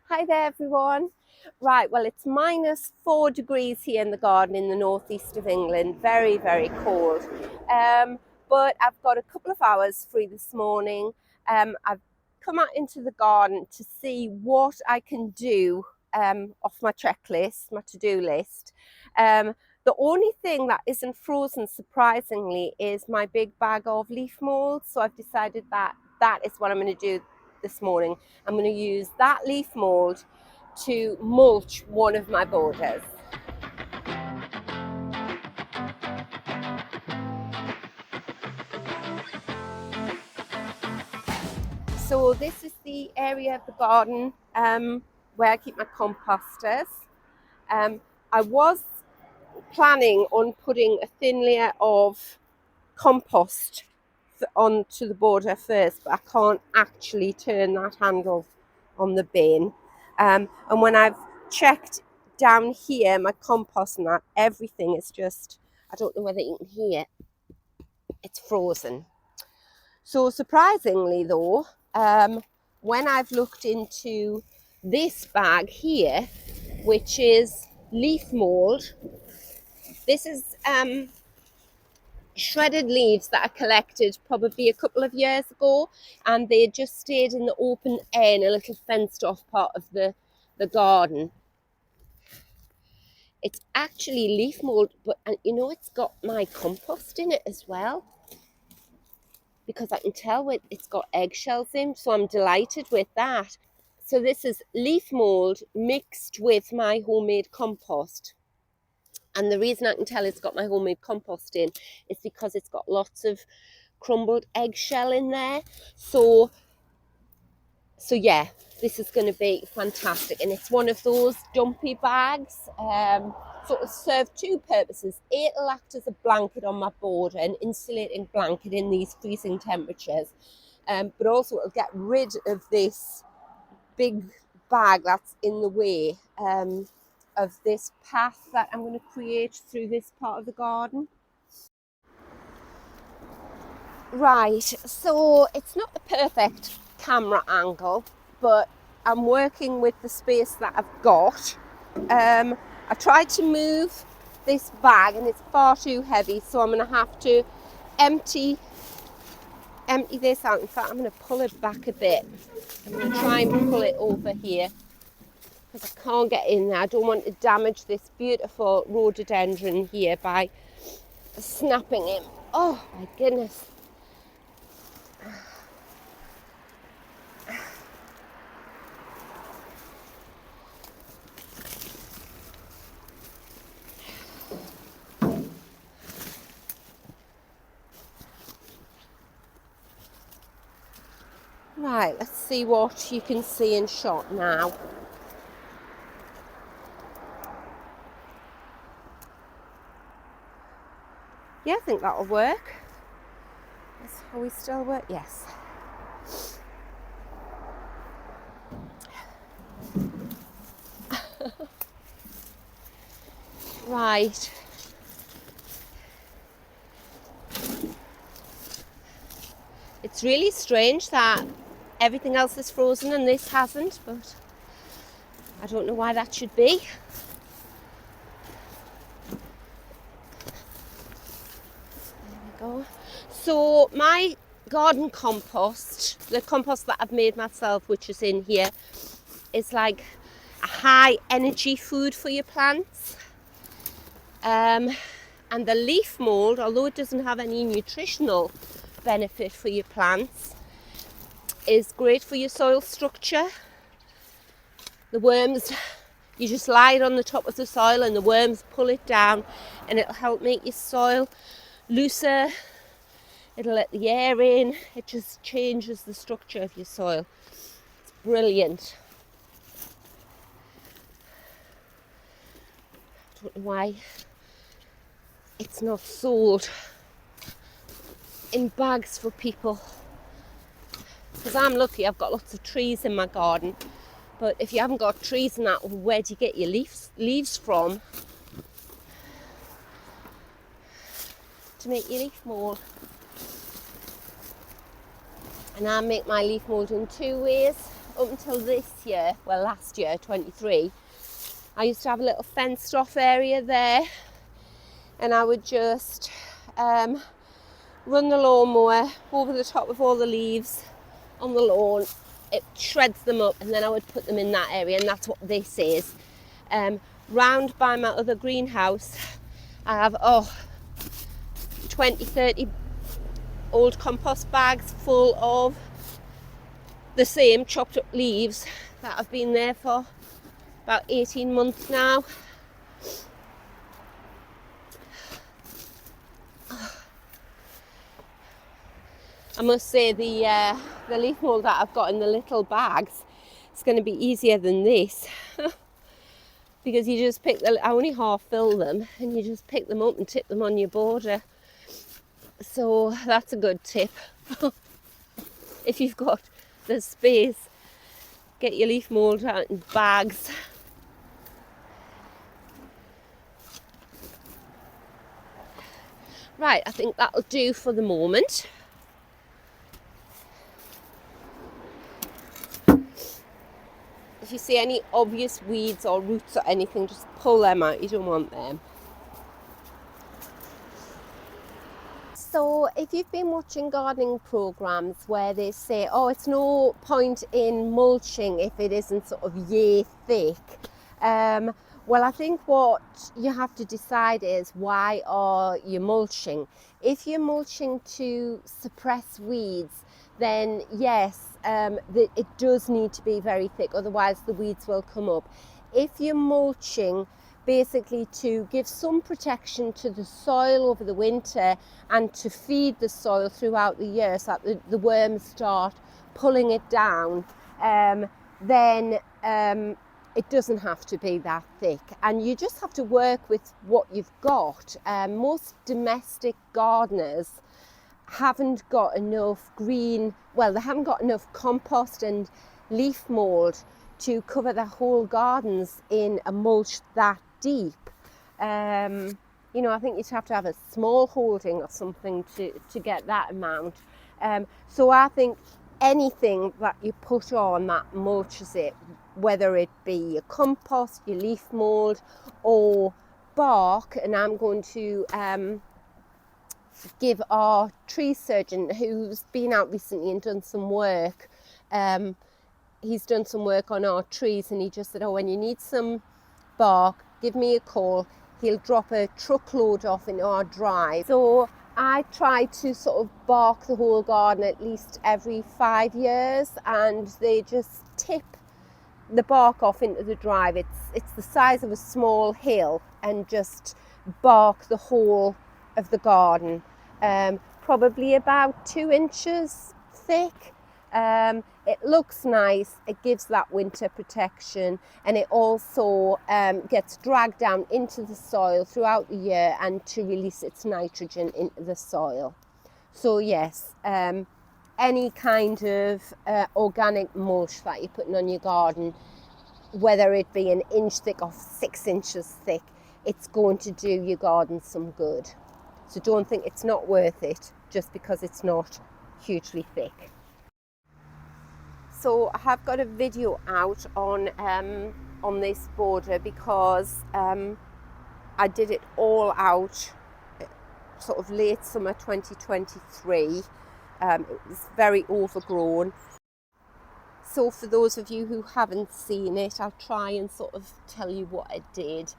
Hi there everyone. Right, well it's -4 degrees here in the garden in the northeast of England. Very, very cold. But I've got a couple of hours free this morning. I've come out into the garden to see what I can do off my checklist, my to-do list. The only thing that isn't frozen, surprisingly, is my big bag of leaf mold. So I've decided that that is what I'm going to do this morning. I'm going to use that leaf mold to mulch one of my borders. So this is the area of the garden where I keep my composters. I was planning on putting a thin layer of compost onto the border first, but I can't actually turn that handle on the bin. And when I've checked down here, my compost and that, everything is just, I don't know whether you can hear, it's frozen. So surprisingly though, when I've looked into this bag here, which is leaf mold, this is shredded leaves that I collected probably a couple of years ago, and they just stayed in the open air in a little fenced off part of the garden. It's actually leaf mold, but you know, it's got my compost in it as well, because I can tell it's got eggshells in, so I'm delighted with that. So this is leaf mold mixed with my homemade compost. And the reason I can tell it's got my homemade compost in is because it's got lots of crumbled eggshell in there. So yeah, this is going to be fantastic. And it's one of those dumpy bags. Sort of serve two purposes. It'll act as a blanket on my border, an insulating blanket in these freezing temperatures. But also it'll get rid of this big bag that's in the way of this path that I'm going to create through this part of the garden. Right, so it's not the perfect camera angle, but I'm working with the space that I've got. I tried to move this bag and it's far too heavy, so I'm going to have to empty this out. In fact, I'm going to pull it back a bit. I'm going to try and pull it over here because I can't get in there. I don't want to damage this beautiful rhododendron here by snapping him. Oh my goodness. Right, let's see what you can see in shot now. Yeah, I think that'll work. Are we still work? Yes. Right. It's really strange that everything else is frozen and this hasn't, but I don't know why that should be. There we go. So my garden compost, the compost that I've made myself, which is in here, is like a high energy food for your plants. And the leaf mold, although it doesn't have any nutritional benefit for your plants, is great for your soil structure. The worms, you just lie it on the top of the soil and the worms pull it down, and it'll help make your soil looser. It'll let the air in. It just changes the structure of your soil. It's brilliant. I don't know why it's not sold in bags for people, because I'm lucky, I've got lots of trees in my garden. But if you haven't got trees and that, where do you get your leaves from to make your leaf mold? And I make my leaf mold in two ways. up until this year, well last year, 23, I used to have a little fenced off area there, and I would just run the lawnmower over the top of all the leaves on the lawn. It shreds them up, and then I would put them in that area, and that's what this is. Round by my other greenhouse, I have 20, 30 old compost bags full of the same chopped up leaves that have been there for about 18 months now. I must say the leaf mould that I've got in the little bags is going to be easier than this because you just pick I only half fill them, and you just pick them up and tip them on your border. So that's a good tip. If you've got the space, get your leaf mould out in bags. Right, I think that'll do for the moment. If you see any obvious weeds or roots or anything, just pull them out, you don't want them. So if you've been watching gardening programs where they say, oh, it's no point in mulching if it isn't sort of yay thick, well, I think what you have to decide is, why are you mulching? If you're mulching to suppress weeds, then yes, it does need to be very thick, otherwise the weeds will come up. If you're mulching basically to give some protection to the soil over the winter and to feed the soil throughout the year so that the worms start pulling it down, then it doesn't have to be that thick, and you just have to work with what you've got. Most domestic gardeners haven't got enough they haven't got enough compost and leaf mould to cover their whole gardens in a mulch that deep. You know, I think you'd have to have a small holding or something to get that amount. So I think anything that you put on that mulches it, whether it be your compost, your leaf mould, or bark, and I'm going to give our tree surgeon, who's been out recently and done some work, he's done some work on our trees, and he just said, oh, when you need some bark, give me a call. He'll drop a truckload off in our drive. So I try to sort of bark the whole garden at least every 5 years, and they just tip the bark off into the drive. It's the size of a small hill, and just bark the whole of the garden, probably about 2 inches thick. It looks nice, it gives that winter protection, and it also gets dragged down into the soil throughout the year and to release its nitrogen into the soil. So yes, any kind of organic mulch that you're putting on your garden, whether it be 1 inch thick or 6 inches thick, it's going to do your garden some good. So don't think it's not worth it just because it's not hugely thick. So I have got a video out on this border because I did it all out sort of late summer 2023. It was very overgrown. So for those of you who haven't seen it, I'll try and sort of tell you what I did.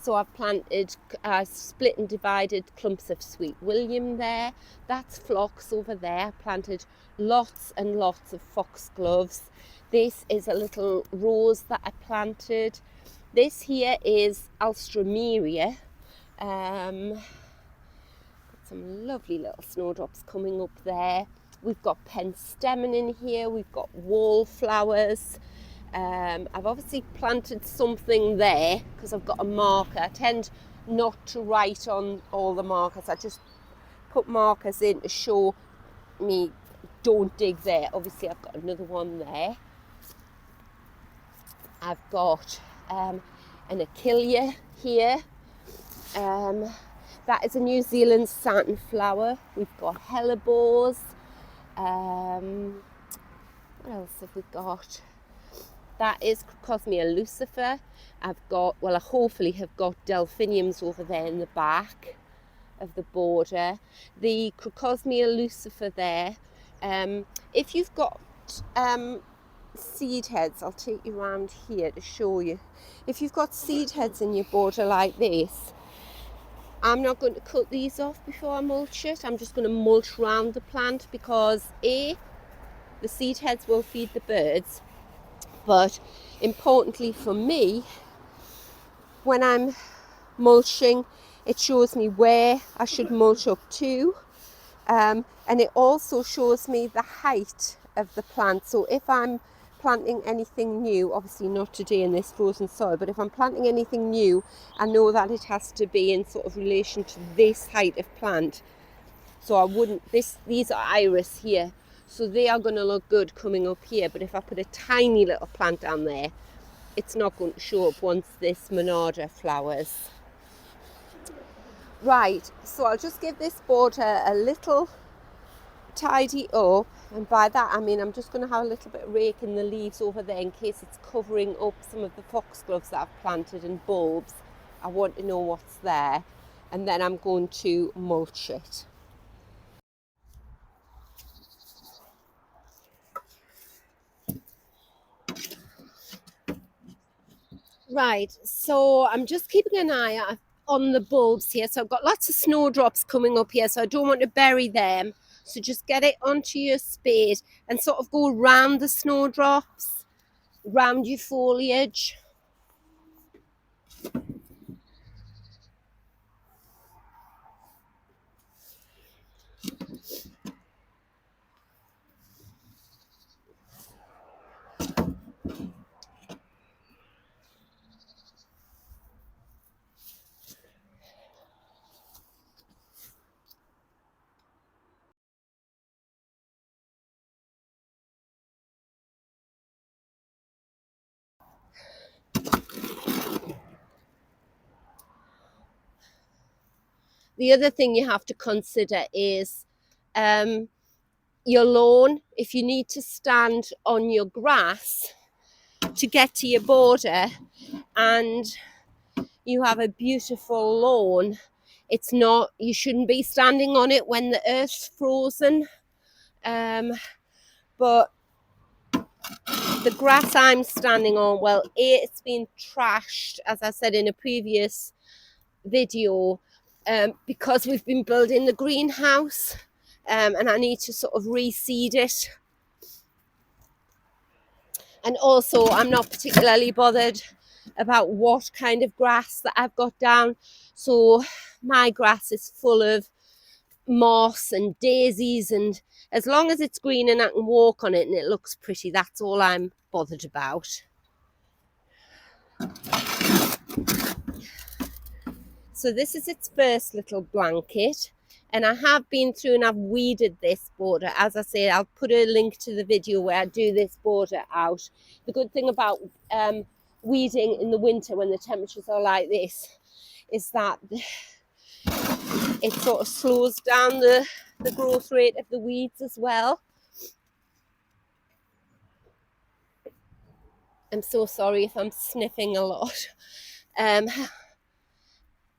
So I've planted, split and divided clumps of sweet William there. That's phlox over there. I planted lots and lots of foxgloves. This is a little rose that I planted. This here is Alstroemeria. Got some lovely little snowdrops coming up there. We've got penstemon in here. We've got wallflowers. I've obviously planted something there because I've got a marker. I tend not to write on all the markers. I just put markers in to show me don't dig there. Obviously I've got another one there. I've got an achillea here. That is a New Zealand satin flower. We've got hellebores. What else have we got? That is Crocosmia lucifer. I've got, well, I hopefully have got delphiniums over there in the back of the border. The Crocosmia lucifer there, if you've got seed heads, I'll take you around here to show you. If you've got seed heads in your border like this, I'm not going to cut these off before I mulch it. I'm just going to mulch around the plant because A, the seed heads will feed the birds, but importantly for me, when I'm mulching, it shows me where I should mulch up to, and it also shows me the height of the plant. So if I'm planting anything new, obviously not today in this frozen soil, but if I'm planting anything new, I know that it has to be in sort of relation to this height of plant. So I wouldn't, these are iris here, so they are going to look good coming up here, but if I put a tiny little plant down there, it's not going to show up once this monarda flowers. Right, so I'll just give this border a little tidy up, and by that I mean I'm just going to have a little bit of rake in the leaves over there in case it's covering up some of the foxgloves that I've planted and bulbs. I want to know what's there, and then I'm going to mulch it. Right, so I'm just keeping an eye out on the bulbs here. So I've got lots of snowdrops coming up here, so I don't want to bury them. So just get it onto your spade and sort of go round the snowdrops, round your foliage. The other thing you have to consider is your lawn. If you need to stand on your grass to get to your border and you have a beautiful lawn, it's not, you shouldn't be standing on it when the earth's frozen. But the grass I'm standing on, well, it's been trashed, as I said in a previous video, because we've been building the greenhouse, and I need to sort of reseed it. And also I'm not particularly bothered about what kind of grass that I've got down. So my grass is full of moss and daisies, and as long as it's green and I can walk on it and it looks pretty, that's all I'm bothered about. So this is its first little blanket, and I have been through and I've weeded this border. As I say, I'll put a link to the video where I do this border out. The good thing about weeding in the winter when the temperatures are like this is that it sort of slows down the growth rate of the weeds as well. I'm so sorry if I'm sniffing a lot.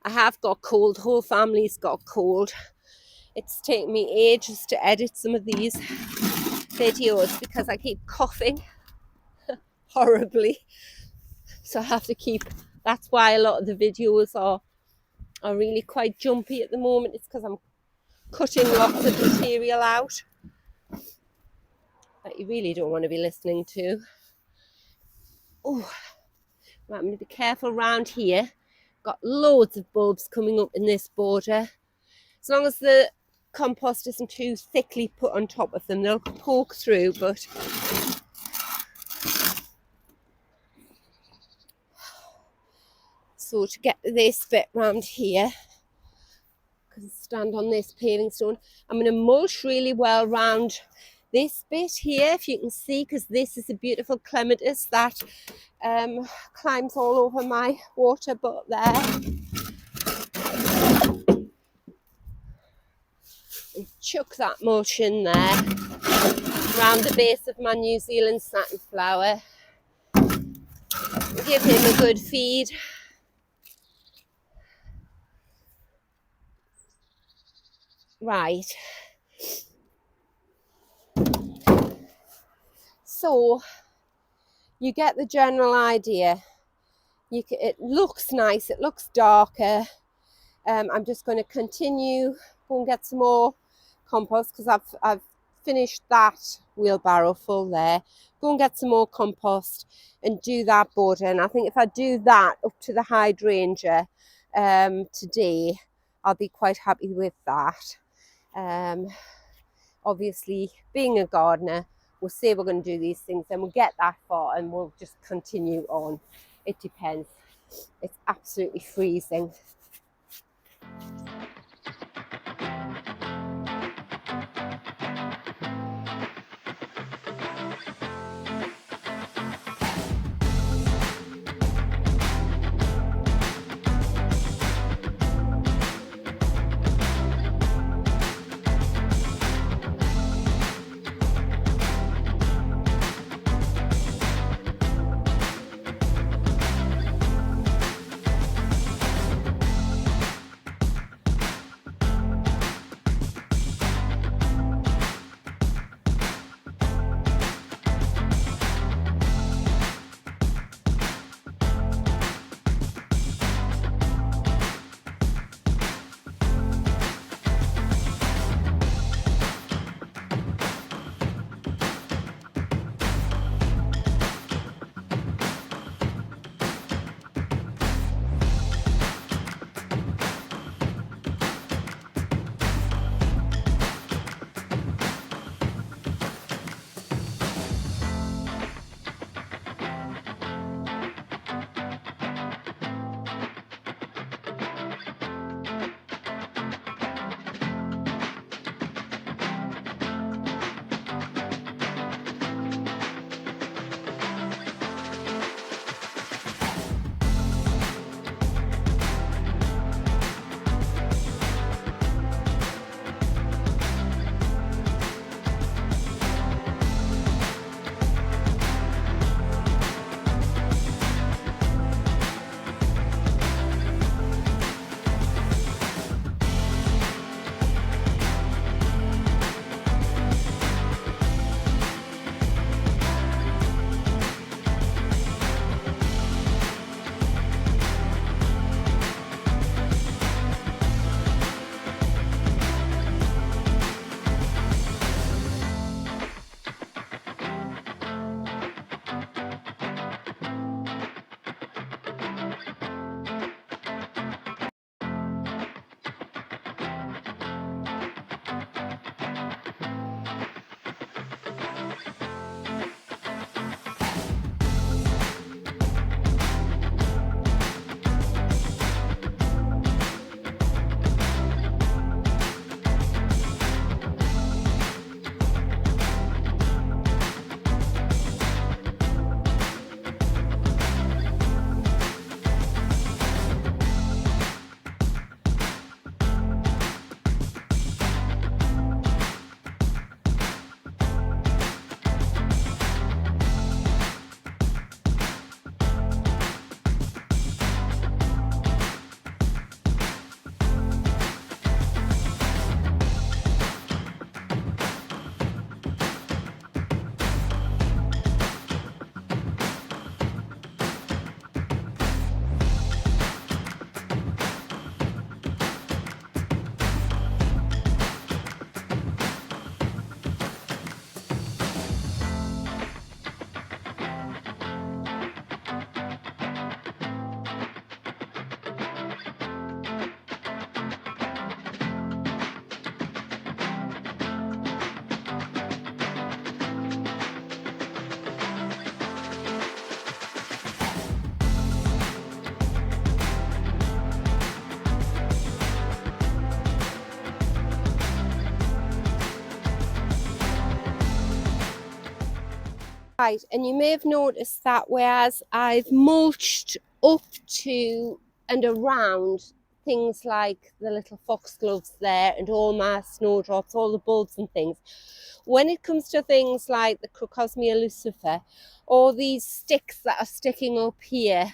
I have got cold, whole family's got cold. It's taken me ages to edit some of these videos because I keep coughing horribly. So I have to keep, that's why a lot of the videos are really quite jumpy at the moment. It's because I'm cutting lots of material out that you really don't want to be listening to. Oh, right, I'm going to be careful around here. Got loads of bulbs coming up in this border. As long as the compost isn't too thickly put on top of them, they'll poke through, but so to get this bit round here, I can stand on this paving stone. I'm going to mulch really well round this bit here, if you can see, because this is a beautiful clematis that climbs all over my water butt there. And chuck that mulch in there. around the base of my New Zealand satinflower. Give him a good feed. Right. So you get the general idea. It looks nice, it looks darker. I'm just going to continue, go and get some more compost because I've finished that wheelbarrow full there. Go and get some more compost and do that border. And I think if I do that up to the hydrangea today, I'll be quite happy with that. Obviously, being a gardener, we'll say we're going to do these things, then we'll get that far and we'll just continue on. It depends. It's absolutely freezing. Right, and you may have noticed that whereas I've mulched up to and around things like the little foxgloves there and all my snowdrops, all the bulbs and things. When it comes to things like the Crocosmia lucifer, or these sticks that are sticking up here,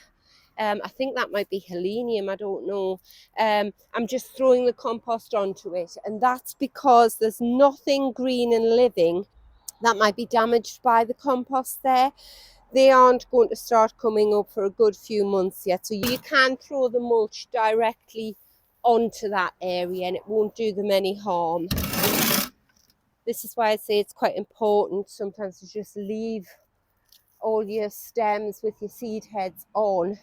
I think that might be Helenium, I don't know. I'm just throwing the compost onto it, and that's because there's nothing green and living that might be damaged by the compost there. They aren't going to start coming up for a good few months yet, so you can throw the mulch directly onto that area and it won't do them any harm. This is why I say it's quite important sometimes to just leave all your stems with your seed heads on,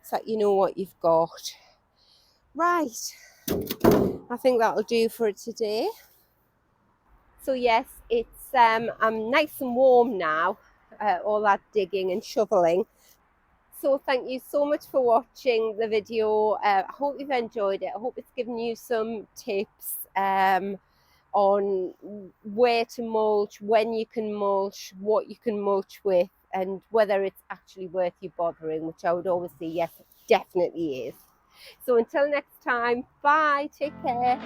so that you know what you've got. Right, I think that'll do for today. So yes, it's I'm nice and warm now, all that digging and shoveling. So thank you so much for watching the video. I hope you've enjoyed it. I hope it's given you some tips on where to mulch, when you can mulch, what you can mulch with, and whether it's actually worth you bothering, which I would always say yes, it definitely is. So until next time, bye, take care.